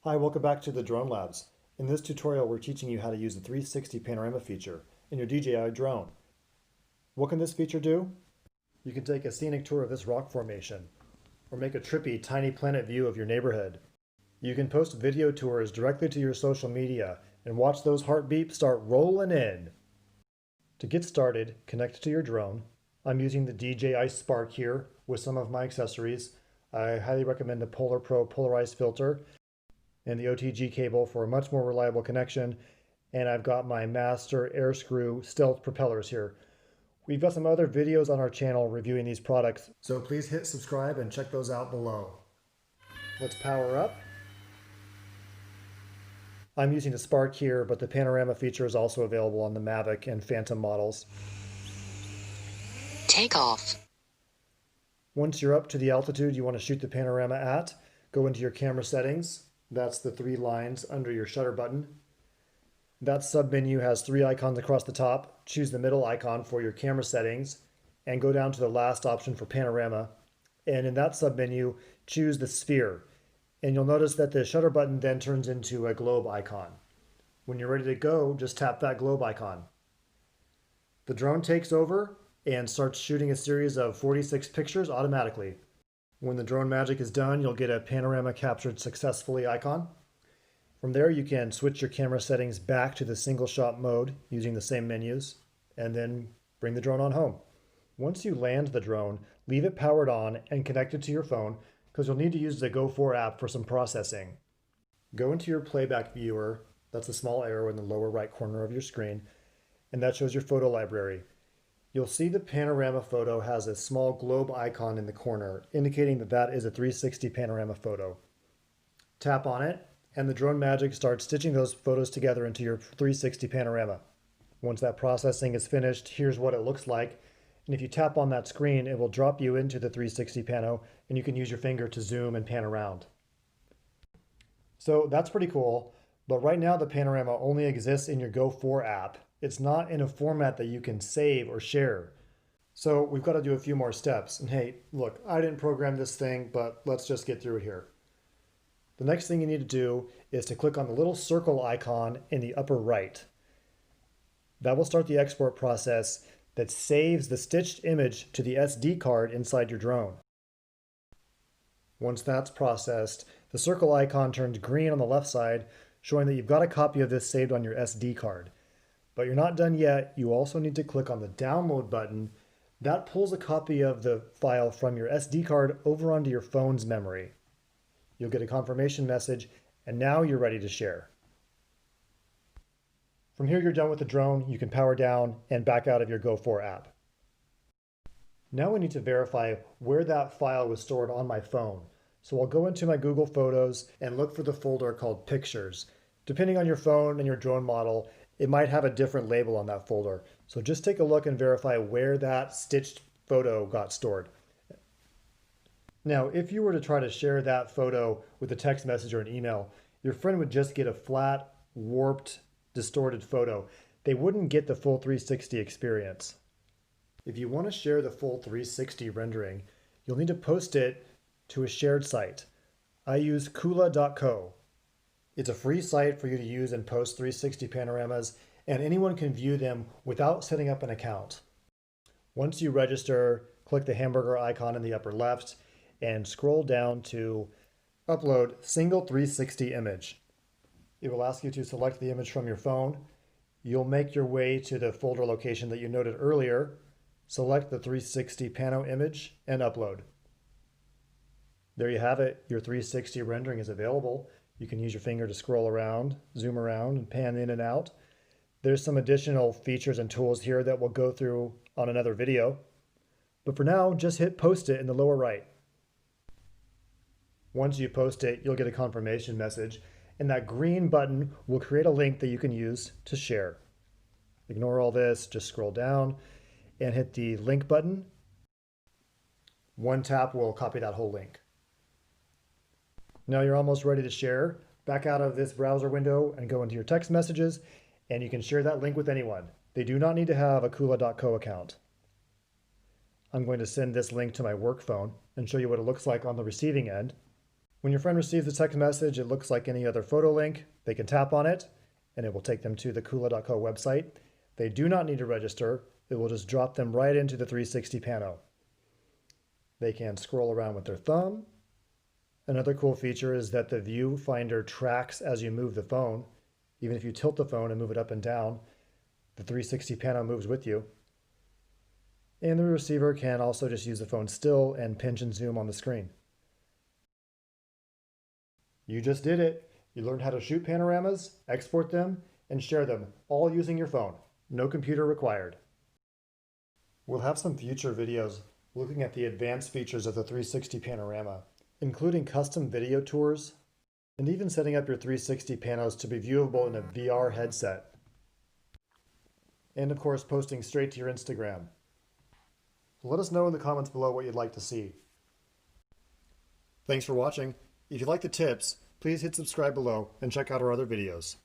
Hi, welcome back to the Drone Labs. In this tutorial, we're teaching you how to use the 360 panorama feature in your DJI drone. What can this feature do? You can take a scenic tour of this rock formation, or make a trippy tiny planet view of your neighborhood. You can post video tours directly to your social media and watch those heartbeats start rolling in. To get started, connect to your drone. I'm using the DJI Spark here with some of my accessories. I highly recommend the Polar Pro polarized filter and the OTG cable for a much more reliable connection. And I've got my master air screw stealth propellers here. We've got some other videos on our channel reviewing these products, so please hit subscribe and check those out below. Let's power up. I'm using the Spark here, but the panorama feature is also available on the Mavic and Phantom models. Takeoff. Once you're up to the altitude you want to shoot the panorama at, go into your camera settings. That's the three lines under your shutter button. That submenu has three icons across the top. Choose the middle icon for your camera settings and go down to the last option for panorama. And in that submenu, choose the sphere. And you'll notice that the shutter button then turns into a globe icon. When you're ready to go, just tap that globe icon. The drone takes over and starts shooting a series of 46 pictures automatically. When the drone magic is done, you'll get a panorama captured successfully icon. From there, you can switch your camera settings back to the single shot mode using the same menus, and then bring the drone on home. Once you land the drone, leave it powered on and connected to your phone because you'll need to use the Go4 app for some processing. Go into your playback viewer, that's the small arrow in the lower right corner of your screen, and that shows your photo library. You'll see the panorama photo has a small globe icon in the corner, indicating that that is a 360 panorama photo. Tap on it, and the drone magic starts stitching those photos together into your 360 panorama. Once that processing is finished, here's what it looks like. And if you tap on that screen, it will drop you into the 360 pano, and you can use your finger to zoom and pan around. So that's pretty cool, but right now the panorama only exists in your Go4 app. It's not in a format that you can save or share. So we've got to do a few more steps. And hey, look, I didn't program this thing, but let's just get through it here. The next thing you need to do is to click on the little circle icon in the upper right. That will start the export process that saves the stitched image to the SD card inside your drone. Once that's processed, the circle icon turns green on the left side, showing that you've got a copy of this saved on your SD card. But you're not done yet. You also need to click on the download button. That pulls a copy of the file from your SD card over onto your phone's memory. You'll get a confirmation message, and now you're ready to share. From here, you're done with the drone. You can power down and back out of your Go4 app. Now we need to verify where that file was stored on my phone. So I'll go into my Google Photos and look for the folder called Pictures. Depending on your phone and your drone model, it might have a different label on that folder. So just take a look and verify where that stitched photo got stored. Now, if you were to try to share that photo with a text message or an email, your friend would just get a flat, warped, distorted photo. They wouldn't get the full 360 experience. If you want to share the full 360 rendering, you'll need to post it to a shared site. I use kula.co. It's a free site for you to use and post 360 panoramas, and anyone can view them without setting up an account. Once you register, click the hamburger icon in the upper left and scroll down to Upload Single 360 Image. It will ask you to select the image from your phone. You'll make your way to the folder location that you noted earlier, select the 360 pano image, and upload. There you have it. Your 360 rendering is available. You can use your finger to scroll around, zoom around, and pan in and out. There's some additional features and tools here that we'll go through on another video. But for now, just hit post it in the lower right. Once you post it, you'll get a confirmation message, and that green button will create a link that you can use to share. Ignore all this, just scroll down and hit the link button. One tap will copy that whole link. Now you're almost ready to share. Back out of this browser window and go into your text messages, and you can share that link with anyone. They do not need to have a kula.co account. I'm going to send this link to my work phone and show you what it looks like on the receiving end. When your friend receives the text message, it looks like any other photo link. They can tap on it, and it will take them to the Kula.co website. They do not need to register. It will just drop them right into the 360 pano. They can scroll around with their thumb. Another cool feature is that the viewfinder tracks as you move the phone. Even if you tilt the phone and move it up and down, the 360 pano moves with you. And the receiver can also just use the phone still and pinch and zoom on the screen. You just did it. You learned how to shoot panoramas, export them, and share them, all using your phone. No computer required. We'll have some future videos looking at the advanced features of the 360 panorama, including custom video tours, and even setting up your 360 panos to be viewable in a VR headset. And of course, posting straight to your Instagram. Let us know in the comments below what you'd like to see. Thanks for watching. If you like the tips, please hit subscribe below and check out our other videos.